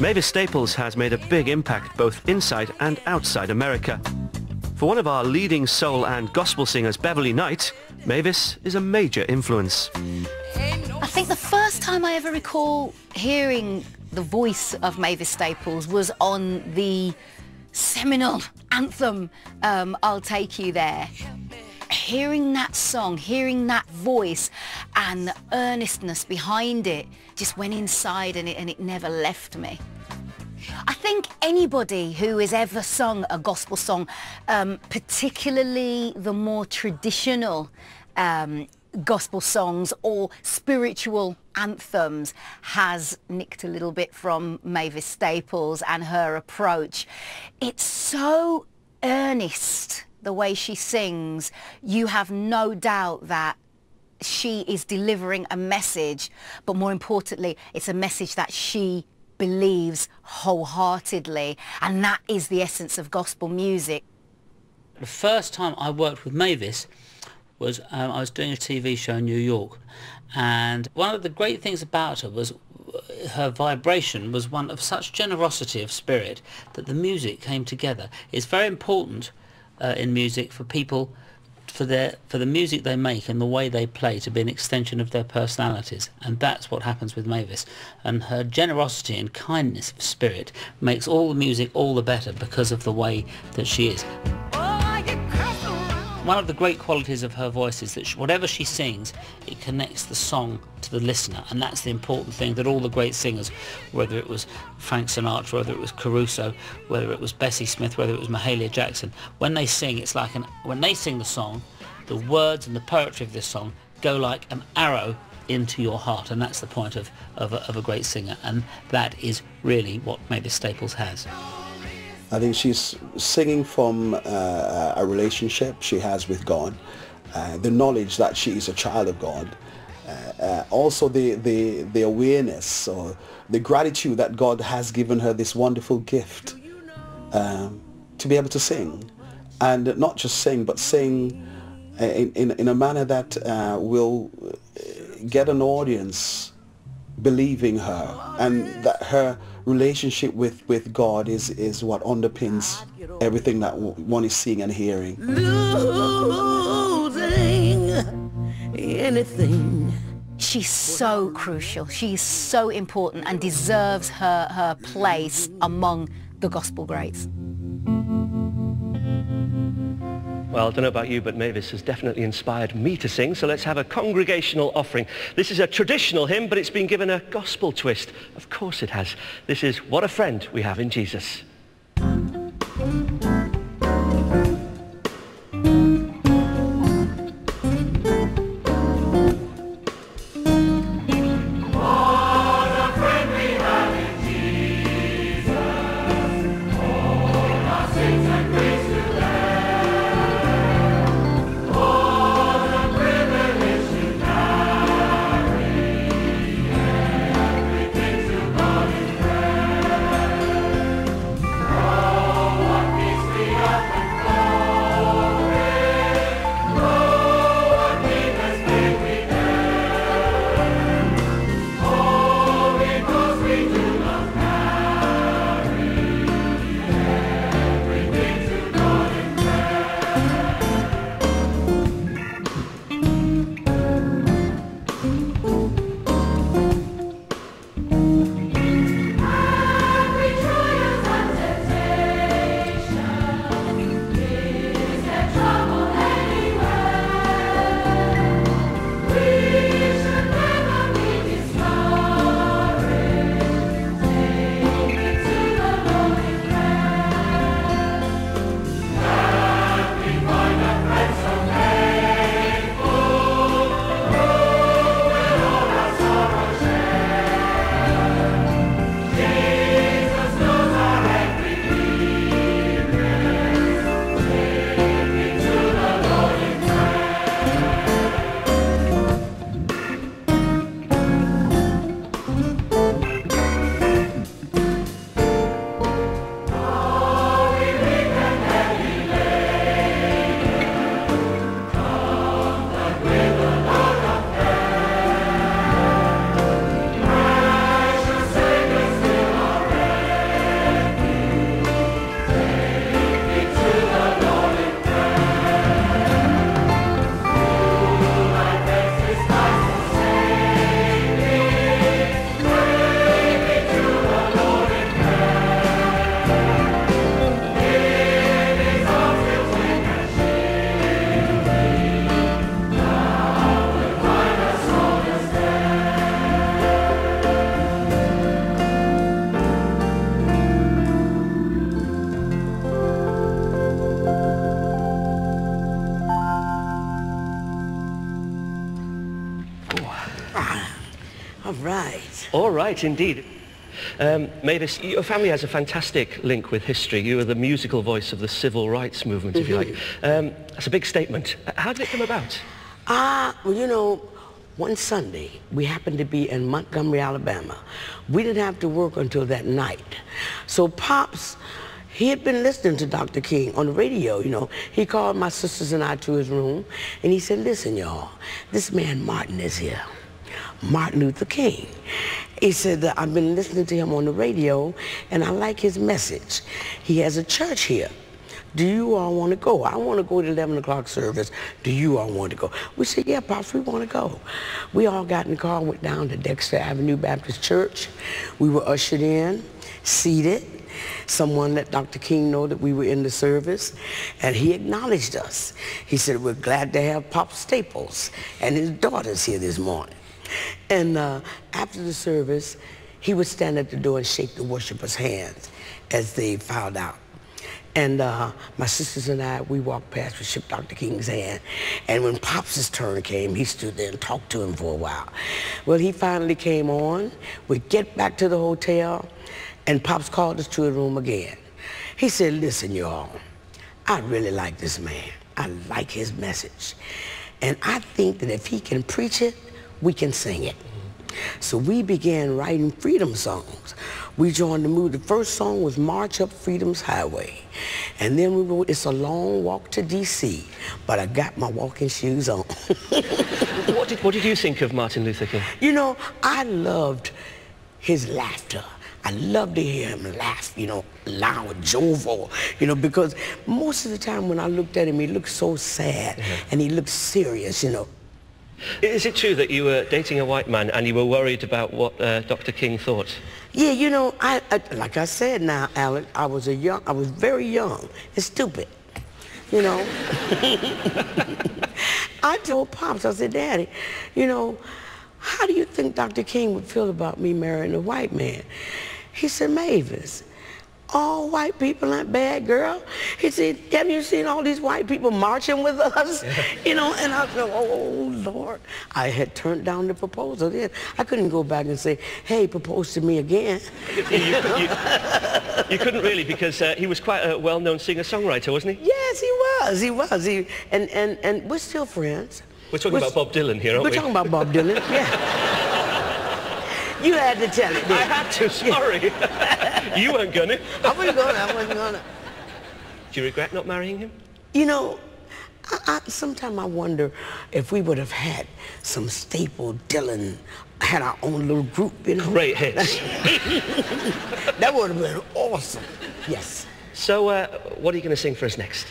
Mavis Staples has made a big impact both inside and outside America. For one of our leading soul and gospel singers, Beverly Knight, Mavis is a major influence. I think the first time I ever recall hearing the voice of Mavis Staples was on the seminal anthem, I'll Take You There. Hearing that song, hearing that voice and the earnestness behind it just went inside and it never left me. I think anybody who has ever sung a gospel song, particularly the more traditional gospel songs or spiritual anthems, has nicked a little bit from Mavis Staples and her approach. It's so earnest, the way she sings. You have no doubt that she is delivering a message, but more importantly, it's a message that she believes wholeheartedly, and that is the essence of gospel music. The first time I worked with Mavis was I was doing a TV show in New York, and one of the great things about her was her vibration was one of such generosity of spirit that the music came together. It's very important in music for people, for the music they make and the way they play to be an extension of their personalities, and that's what happens with Mavis. And her generosity and kindness of spirit makes all the music all the better because of the way that she is. One of the great qualities of her voice is that whatever she sings, it connects the song to the listener, and that's the important thing that all the great singers, whether it was Frank Sinatra, whether it was Caruso, whether it was Bessie Smith, whether it was Mahalia Jackson, when they sing, it's like when they sing the song, the words and the poetry of this song go like an arrow into your heart, and that's the point of a great singer, and that is really what Mavis Staples has. I think she's singing from a relationship she has with God, the knowledge that she is a child of God, also the awareness or the gratitude that God has given her this wonderful gift to be able to sing, and not just sing, but sing in a manner that will get an audience believing her, and that her relationship with God is what underpins everything that one is seeing and hearing. Losing anything. She's so crucial, she's so important and deserves her place among the gospel greats. Well, I don't know about you, but Mavis has definitely inspired me to sing, so let's have a congregational offering. This is a traditional hymn, but it's been given a gospel twist. Of course it has. This is What a Friend We Have in Jesus. All right. All right, indeed. Mavis, your family has a fantastic link with history. You are the musical voice of the civil rights movement, if you like. That's a big statement. How did it come about? Well, you know, one Sunday, we happened to be in Montgomery, Alabama. We didn't have to work until that night. So Pops, he had been listening to Dr. King on the radio, you know. He called my sisters and I to his room, and he said, listen, y'all, this man Martin is here. Martin Luther King. He said that I've been listening to him on the radio, and I like his message. He has a church here. Do you all want to go? I want to go to the 11 o'clock service. Do you all want to go? We said, yeah, Pops, we want to go. We all got in the car and went down to Dexter Avenue Baptist Church. We were ushered in, seated. Someone let Dr. King know that we were in the service, and he acknowledged us. He said, we're glad to have Pop Staples and his daughters here this morning. And after the service, he would stand at the door and shake the worshipers' hands as they filed out. And my sisters and I, we walked past, we shook Dr. King's hand. And when Pops' turn came, he stood there and talked to him for a while. Well, he finally came on. We get back to the hotel, and Pops called us to a room again. He said, listen, y'all, I really like this man. I like his message. And I think that if he can preach it, we can sing it. So we began writing freedom songs. We joined the move. The first song was March Up Freedom's Highway. And then we wrote It's a Long Walk to D.C., but I got my walking shoes on. What did you think of Martin Luther King? You know, I loved his laughter. I loved to hear him laugh, you know, loud, jovial, you know, because most of the time when I looked at him, he looked so sad and he looked serious, you know. Is it true that you were dating a white man and you were worried about what Dr. King thought? Yeah, you know, I like I said now, Alex, I was very young and stupid, you know. I told Pops, I said, Daddy, you know, how do you think Dr. King would feel about me marrying a white man? He said, Mavis, all white people aren't bad, girl. He said, haven't you seen all these white people marching with us? Yeah. You know, and I said, oh, Lord. I had turned down the proposal then. I couldn't go back and say, hey, propose to me again. You couldn't really, because he was quite a well-known singer-songwriter, wasn't he? Yes, he was. And we're still friends. We're talking about Bob Dylan here, aren't we? We're talking about Bob Dylan, yeah. You had to tell it, didn't you? I had to, sorry. Yeah. You weren't gonna. I wasn't gonna. Do you regret not marrying him? You know, sometimes I wonder if we would have had some Staple Dylan, had our own little group, you know. Great hits. That would have been awesome. Yes. So, what are you going to sing for us next?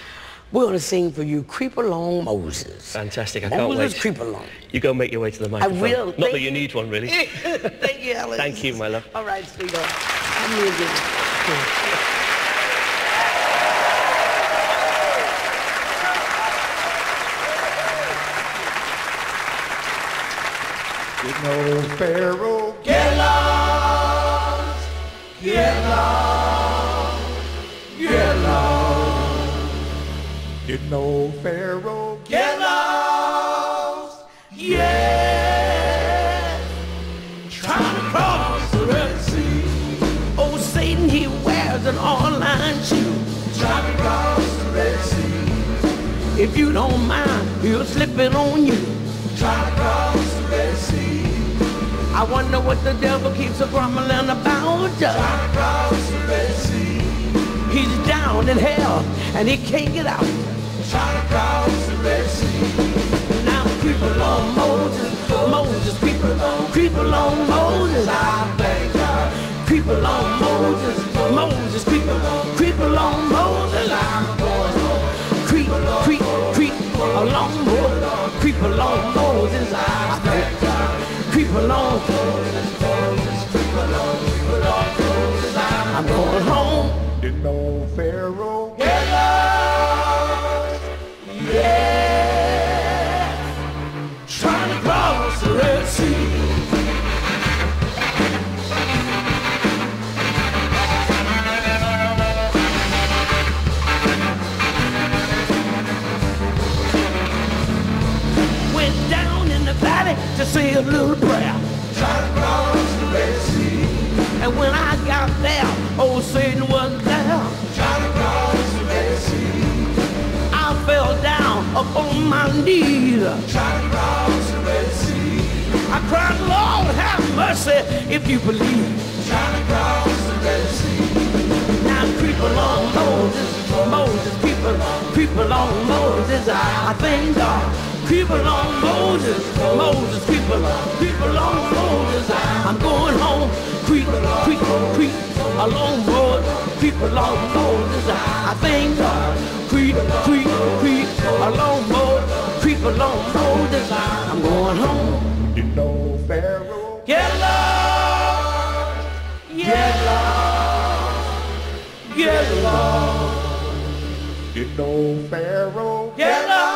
We're going to sing for you, Creep Along Moses. Fantastic, I can't wait. Moses, creep along. You go make your way to the microphone. I will. Not that you need one, really. Thank you, Alex. Thank you, my love. All right, sweetheart. I'm really good. Get no Pharaoh, get lost, get lost, get lost. Get no Pharaoh, get lost, yeah. Trying to cross the Red Sea. Oh, Satan, he wears an online shoe. Trying to cross the Red Sea. If you don't mind, he'll slip it on you. Trying to cross the Red Sea. I wonder what the devil keeps a grumbling about. Trying to cross the Red Sea. He's down in hell and he can't get out. Trying to cross the Red Sea. Now creep along, Moses, Moses, creep along, Moses. I thank God. Creep along, Moses, Moses, creep along, Moses. I'm going home. Creep along, Moses, creep along, Moses. I thank God. Creep along, Moses, creep along, Moses. I'm going home. Didn't know Pharaoh get lost, yeah. Trying to cross the Red Sea. Went down in the valley to say a little prayer. Trying to cross And when I got there, old Satan was there. Trying to cross the Red Sea. I fell down upon my knees. Trying to cross the Red Sea. I cried, Lord, have mercy if you believe. Trying to cross the Red Sea. Now creep along, Moses, Moses, creep along, Moses. I thank God. Creep along, Moses, Moses, creep along, Moses. I'm going home. Creep along, Moses, creep along, Moses. I thank God. Creep along, Moses, creep along, Moses. I'm going home. You know, Pharaoh. Get lost, get lost, get lost. You know, Pharaoh. Get lost.